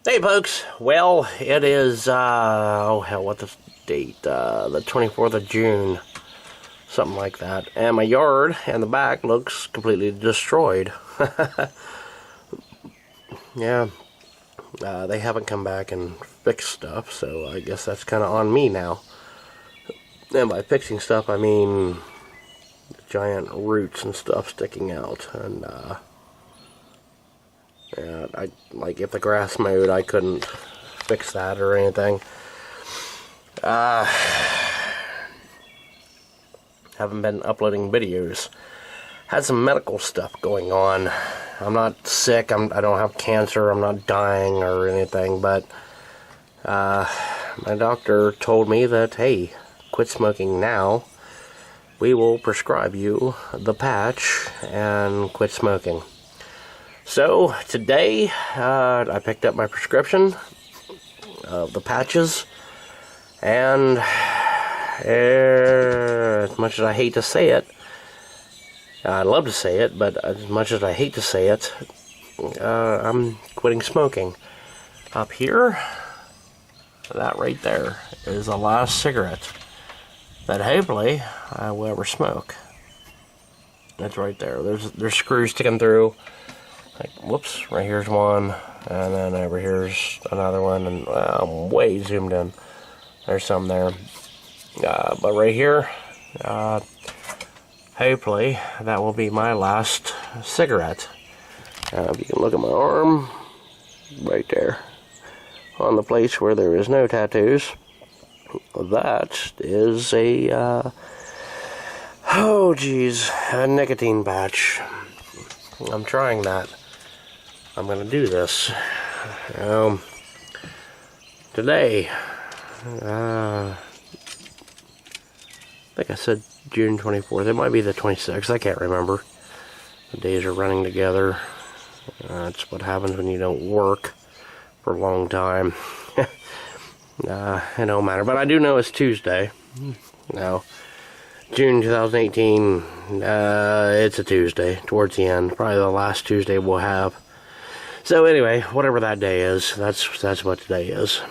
Hey folks, well it is, oh hell, what's the date, the 24th of June, something like that, and my yard and the back looks completely destroyed. Yeah, they haven't come back and fixed stuff, so I guess that's kind of on me now. And by fixing stuff, I mean giant roots and stuff sticking out, and yeah, like if the grass mowed, I couldn't fix that or anything. Haven't been uploading videos. Had some medical stuff going on. I'm not sick. I don't have cancer. I'm not dying or anything. But my doctor told me that, hey, quit smoking now. We will prescribe you the patch and quit smoking. So today I picked up my prescription of the patches, and as much as I hate to say it, I'd love to say it, but as much as I hate to say it, I'm quitting smoking. Up here, that right there is the last cigarette that hopefully I will ever smoke. That's right there. There's screws sticking through. Like, whoops, right here's one, and then over here's another one, and I'm way zoomed in. There's some there. But right here, hopefully, that will be my last cigarette. If you can look at my arm, right there, on the place where there is no tattoos, that is a, oh geez, a nicotine patch. I'm trying that. I'm going to do this. Today, I think I said June 24th. It might be the 26th. I can't remember. The days are running together. That's what happens when you don't work for a long time. It don't matter. But I do know it's Tuesday. Now, June 2018, it's a Tuesday, towards the end. Probably the last Tuesday we'll have. So anyway, whatever that day is, that's what today is.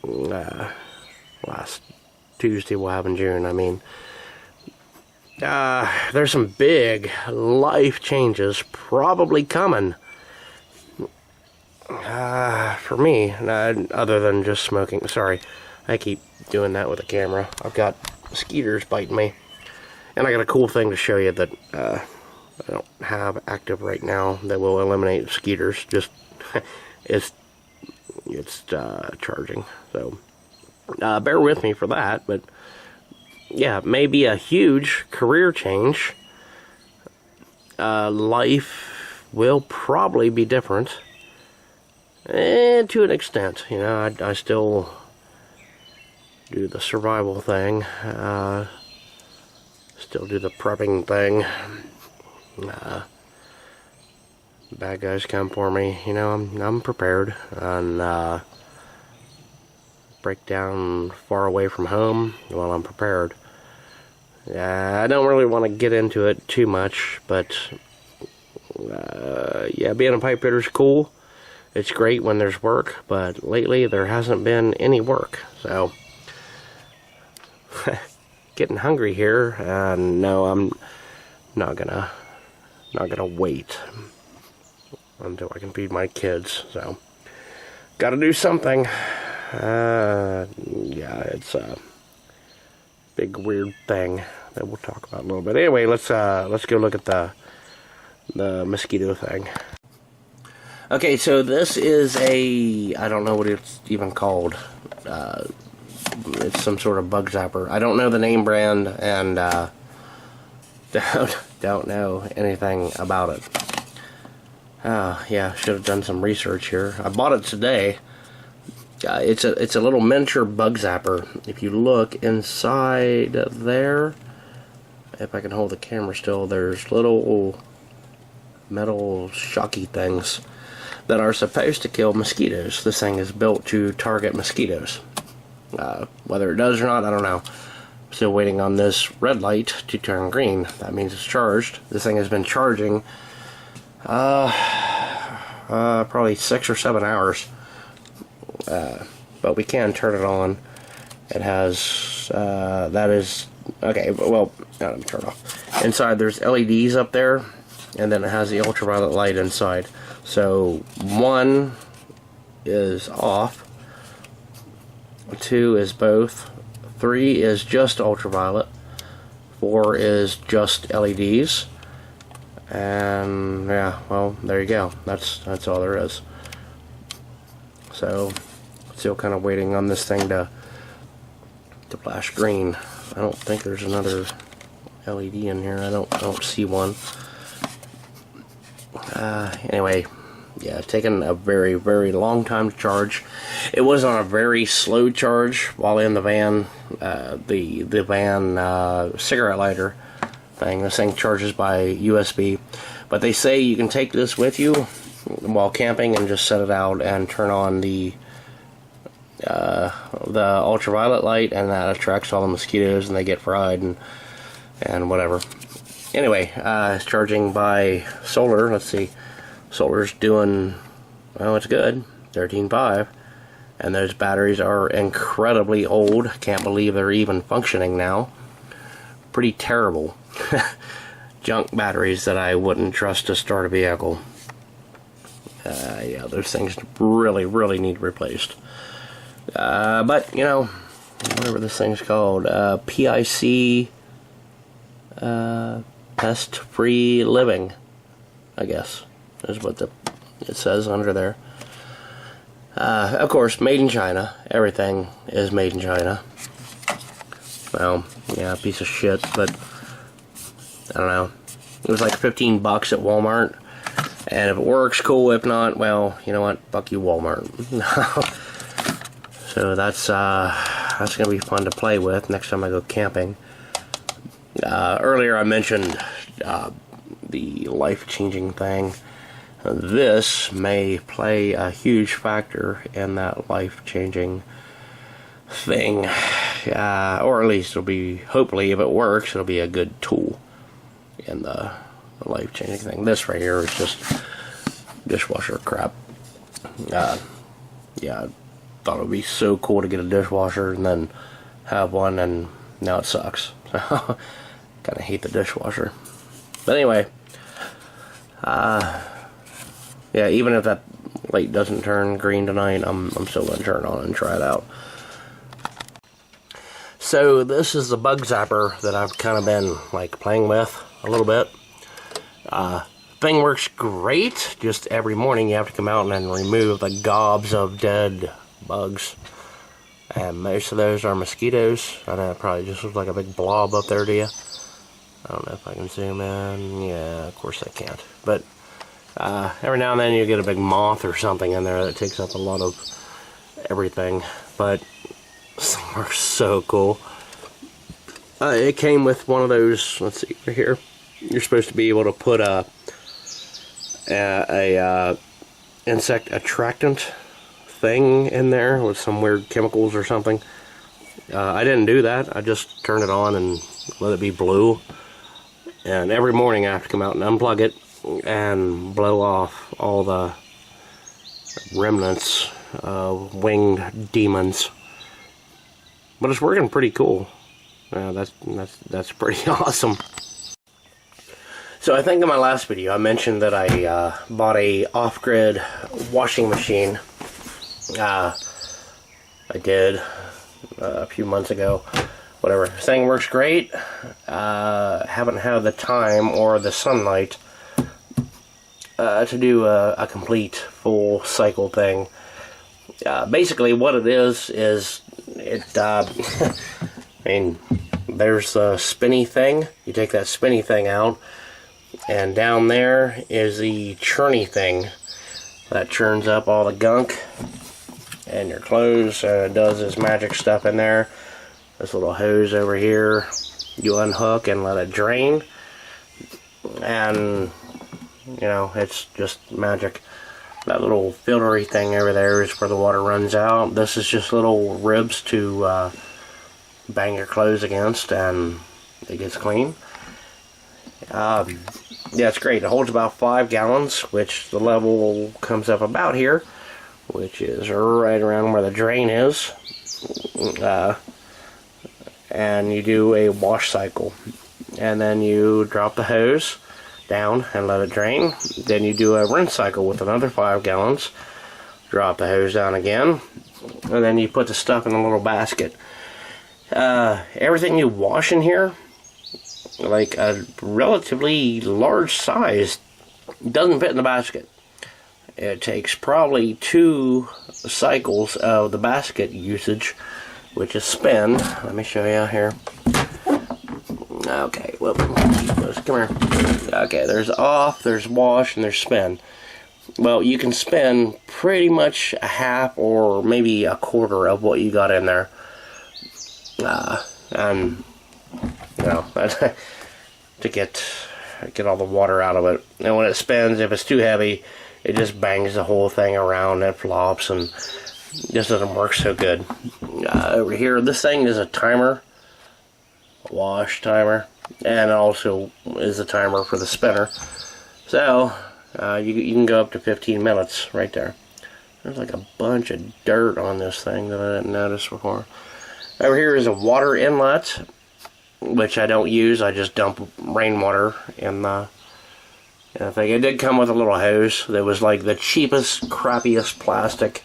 Last Tuesday we'll have in June. I mean, there's some big life changes probably coming. For me, other than just smoking. Sorry, I keep doing that with the camera. I've got mosquitoes biting me. And I got a cool thing to show you that I don't have active right now that will eliminate mosquitoes. Just it's charging, so bear with me for that. But yeah, maybe a huge career change. Life will probably be different, and to an extent, you know, I still do the survival thing. Still do the prepping thing. Bad guys come for me, you know, I'm prepared. And break down far away from home, well, I'm prepared. I don't really want to get into it too much, but yeah, being a pipe fitter is cool. It's great when there's work, but lately there hasn't been any work, so getting hungry here. No, I'm not gonna wait until I can feed my kids. So, gotta do something. Yeah, it's a big weird thing that we'll talk about a little bit. Anyway, let's go look at the mosquito thing. Okay, so this is I don't know what it's even called. It's some sort of bug zapper. I don't know the name brand, and don't know anything about it. Yeah, should have done some research here. I bought it today. It's a little miniature bug zapper. If you look inside there, if I can hold the camera still, there's little metal shocky things that are supposed to kill mosquitoes. This thing is built to target mosquitoes. Whether it does or not, I don't know. I'm still waiting on this red light to turn green. That means it's charged. This thing has been charging probably 6 or 7 hours. but we can turn it on. It has, that is, okay, well, let me turn it off. Inside there's LEDs up there, and then it has the ultraviolet light inside. So 1 is off, 2 is both, 3 is just ultraviolet, 4 is just LEDs, and yeah, well, there you go. That's all there is. So still kind of waiting on this thing to flash green. I don't think there's another LED in here. I don't see one. Anyway, yeah, it's taken a very, very long time to charge. It was on a very slow charge while in the van. The van cigarette lighter thing. This thing charges by USB, but they say you can take this with you while camping and just set it out and turn on the ultraviolet light, and that attracts all the mosquitoes and they get fried and whatever. Anyway, it's charging by solar. Let's see, solar's doing, well, it's good, 13.5, and those batteries are incredibly old. Can't believe they're even functioning now. Pretty terrible. Junk batteries that I wouldn't trust to start a vehicle. Yeah, those things really, really need replaced. But, you know, whatever this thing's called, PIC, pest-free living, I guess, is what it says under there. Of course, made in China. Everything is made in China. Well, yeah, piece of shit, but I don't know. It was like 15 bucks at Walmart, and if it works, cool. If not, well, you know what? Fuck you, Walmart. So that's gonna be fun to play with next time I go camping. Earlier I mentioned the life-changing thing. This may play a huge factor in that life-changing thing, or at least it'll be, hopefully, if it works, it'll be a good tool in the life-changing thing. This right here is just dishwasher crap. Yeah, I thought it would be so cool to get a dishwasher and then have one, and now it sucks. Kind of hate the dishwasher. But anyway, yeah, even if that light doesn't turn green tonight, I'm still going to turn it on and try it out. So this is the bug zapper that I've kind of been like playing with a little bit. Thing works great. Just every morning you have to come out and remove the gobs of dead bugs. And most of those are mosquitoes. I know it probably just looks like a big blob up there to you. I don't know if I can zoom in. Yeah, of course I can't. But every now and then you get a big moth or something in there that takes up a lot of everything. But this thing works so cool. It came with one of those, let's see, right here. You're supposed to be able to put a insect attractant thing in there with some weird chemicals or something. I didn't do that. I just turned it on and let it be blue. And every morning I have to come out and unplug it and blow off all the remnants of winged demons. But it's working pretty cool. That's pretty awesome. So I think in my last video I mentioned that I bought a off-grid washing machine. I did a few months ago. Whatever. This thing works great. Haven't had the time or the sunlight to do a complete full cycle thing. Basically what it is it I mean, there's a spinny thing. You take that spinny thing out, and down there is the churny thing that churns up all the gunk and your clothes. It does this magic stuff in there. This little hose over here, you unhook and let it drain, and you know, it's just magic. That little filtery thing over there is where the water runs out. This is just little ribs to bang your clothes against, and it gets clean. Yeah, it's great. It holds about 5 gallons, which the level comes up about here, which is right around where the drain is. And you do a wash cycle. And then you drop the hose down and let it drain. Then you do a rinse cycle with another 5 gallons. Drop the hose down again. And then you put the stuff in a little basket. Everything you wash in here, like a relatively large size, doesn't fit in the basket. It takes probably 2 cycles of the basket usage, which is spin. Let me show you here. Okay, well, come here. Okay, there's off, there's wash, and there's spin. Well, you can spin pretty much a half or maybe a quarter of what you got in there. And, you know, to get all the water out of it. And when it spins, if it's too heavy, it just bangs the whole thing around, it flops, and just doesn't work so good. Over here, this thing is a timer, a wash timer, and also is a timer for the spinner. So, you can go up to 15 minutes right there. There's like a bunch of dirt on this thing that I didn't notice before. Over here is a water inlet, which I don't use. I just dump rainwater in the thing. It did come with a little hose that was like the cheapest, crappiest plastic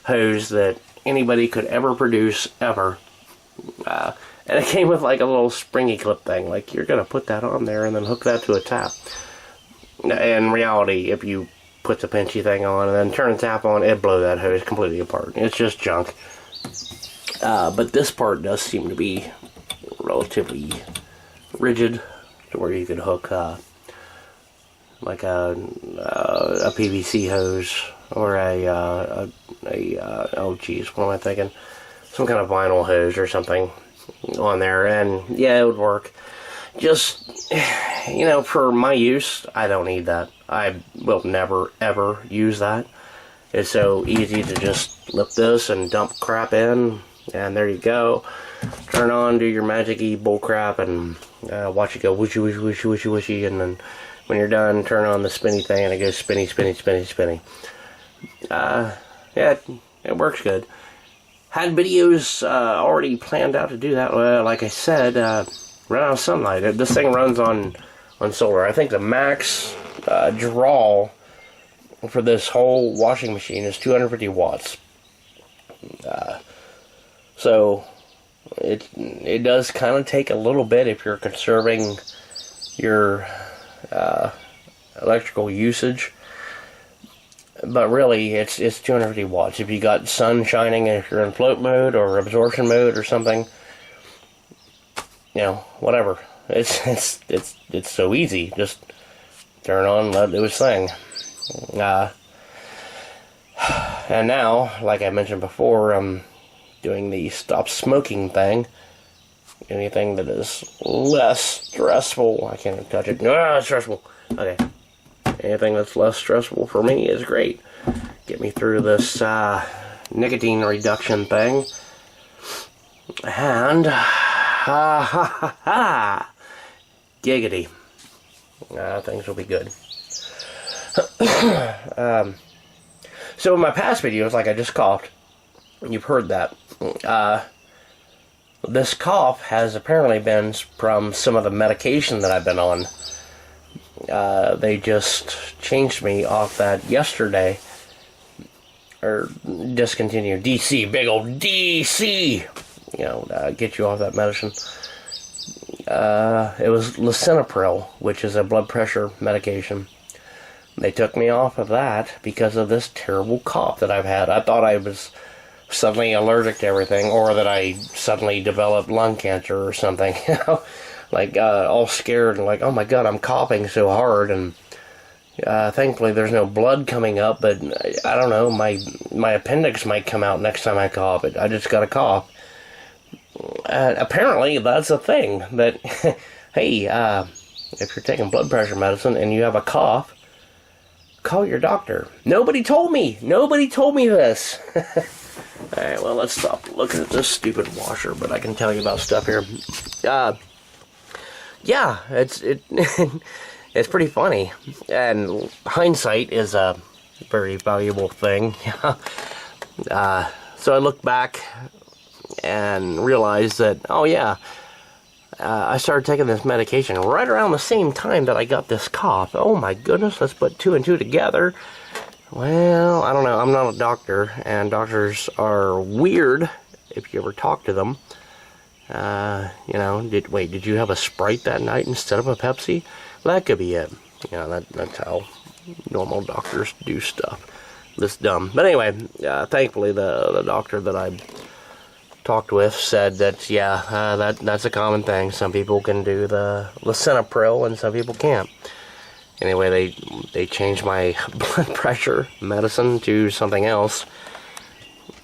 hose that anybody could ever produce, ever. And it came with like a little springy clip thing. Like, you're going to put that on there and then hook that to a tap. In reality, if you put the pinchy thing on and then turn the tap on, it'd blow that hose completely apart. It's just junk. But this part does seem to be relatively rigid, to where you could hook like a PVC hose or oh geez, what am I thinking? Some kind of vinyl hose or something on there, and yeah, it would work. Just, you know, for my use, I don't need that. I will never ever use that. It's so easy to just lift this and dump crap in, and there you go. Turn on, do your magic-y bull crap, and watch it go whooshy, whooshy, whooshy, whooshy, whooshy, and then when you're done, turn on the spinny thing, and it goes spinny, spinny, spinny, spinny. Yeah, it works good. Had videos already planned out to do that. Well, like I said, run out of sunlight. This thing runs on solar. I think the max draw for this whole washing machine is 250 watts. So it does kind of take a little bit if you're conserving your electrical usage, but really it's 250 watts. If you got sun shining, if you're in float mode or absorption mode or something, you know, whatever. It's so easy. Just turn on, let it do its thing. And now, like I mentioned before, I'm doing the stop smoking thing. Anything that is less stressful, I can't even touch it. No, it's stressful. Okay. Anything that's less stressful for me is great. Get me through this nicotine reduction thing. And giggity. Things will be good. So in my past videos, like I just coughed, you've heard that. This cough has apparently been from some of the medication that I've been on. They just changed me off that yesterday. Or discontinued. DC, big old DC! You know, get you off that medicine. It was lisinopril, which is a blood pressure medication. They took me off of that because of this terrible cough that I've had. I thought I was suddenly allergic to everything, or that I suddenly developed lung cancer or something, you know, like all scared and like, oh my god, I'm coughing so hard, and thankfully there's no blood coming up, but I don't know, my appendix might come out next time I cough. I just got a cough. Apparently that's a thing, that hey, if you're taking blood pressure medicine and you have a cough, call your doctor. Nobody told me this. Alright, well, let's stop looking at this stupid washer, but I can tell you about stuff here. Yeah, it's pretty funny, and hindsight is a very valuable thing. So I looked back and realized that, oh yeah, I started taking this medication right around the same time that I got this cough. Oh my goodness, let's put 2 and 2 together. Well, I don't know. I'm not a doctor, and doctors are weird if you ever talk to them. Did you have a Sprite that night instead of a Pepsi? Well, that could be it. That's how normal doctors do stuff. This dumb. But anyway, thankfully the doctor that I talked with said that, yeah, that's a common thing. Some people can do the lisinopril and some people can't. Anyway, they changed my blood pressure medicine to something else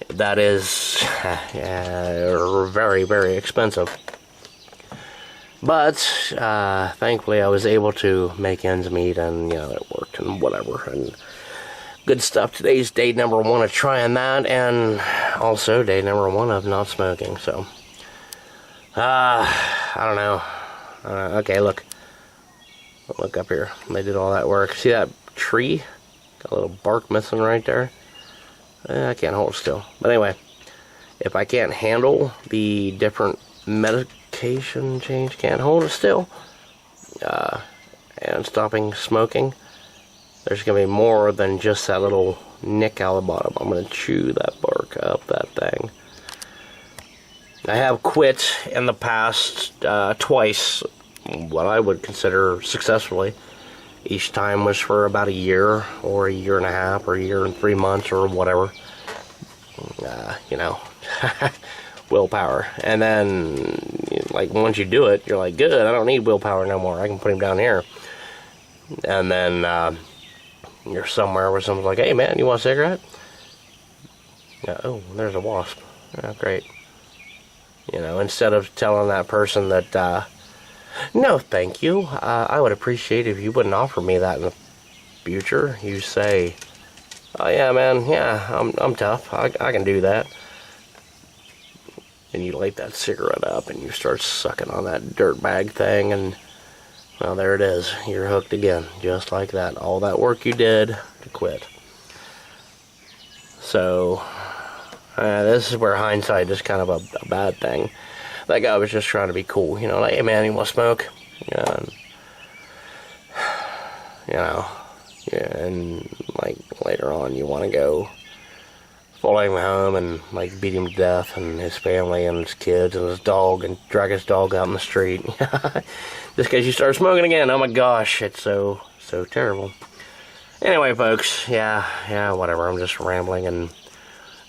that is very, very expensive. But thankfully I was able to make ends meet, and it worked and whatever, and good stuff. Today's day number 1 of trying that, and also day number 1 of not smoking. So I don't know. Okay, look up here. They did all that work. See that tree? Got a little bark missing right there. I can't hold it still. But anyway, if I can't handle the different medication change, can't hold it still, and stopping smoking, there's going to be more than just that little nick out of the bottom. I'm going to chew that bark up, that thing. I have quit in the past twice, what I would consider successfully. Each time was for about a year, or a year and a half, or a year and 3 months, or whatever. Willpower. And then, like, once you do it, you're like, good, I don't need willpower no more. I can put him down here. And then you're somewhere where someone's like, hey man, you want a cigarette? Oh, there's a wasp. Oh, great. Instead of telling that person that, no, thank you, I would appreciate if you wouldn't offer me that in the future, you say, oh yeah man, yeah, I'm tough, I can do that. And you light that cigarette up and you start sucking on that dirtbag thing, and well, there it is. You're hooked again, just like that. All that work you did to quit. So, this is where hindsight is kind of a bad thing. That guy was just trying to be cool, like, hey man, you want to smoke? And like later on, you want to go follow him home and like beat him to death, and his family and his kids and his dog, and drag his dog out in the street. Just because you start smoking again. Oh my gosh, it's so terrible. Anyway, folks, yeah, whatever. I'm just rambling and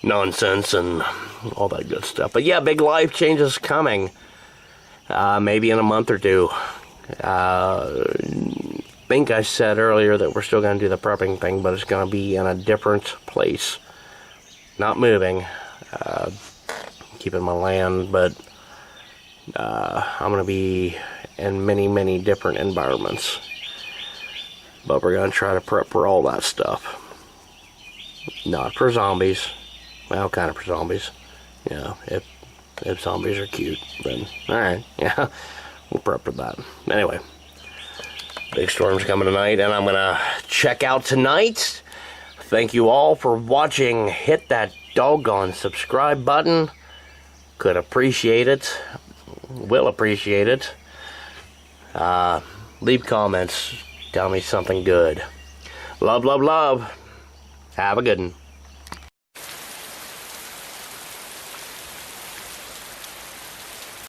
nonsense and all that good stuff. But yeah, big life changes coming. Maybe in a month or 2. I think I said earlier that we're still going to do the prepping thing, but it's going to be in a different place. Not moving. Keeping my land, but I'm going to be in many, many different environments. But we're going to try to prep for all that stuff. Not for zombies. Well, kind of for zombies. If zombies are cute, then alright, yeah, we'll prep for that. Anyway, big storm's coming tonight, and I'm gonna check out tonight. Thank you all for watching. Hit that doggone subscribe button. Could appreciate it. Will appreciate it. Leave comments. Tell me something good. Love, love, love. Have a good one.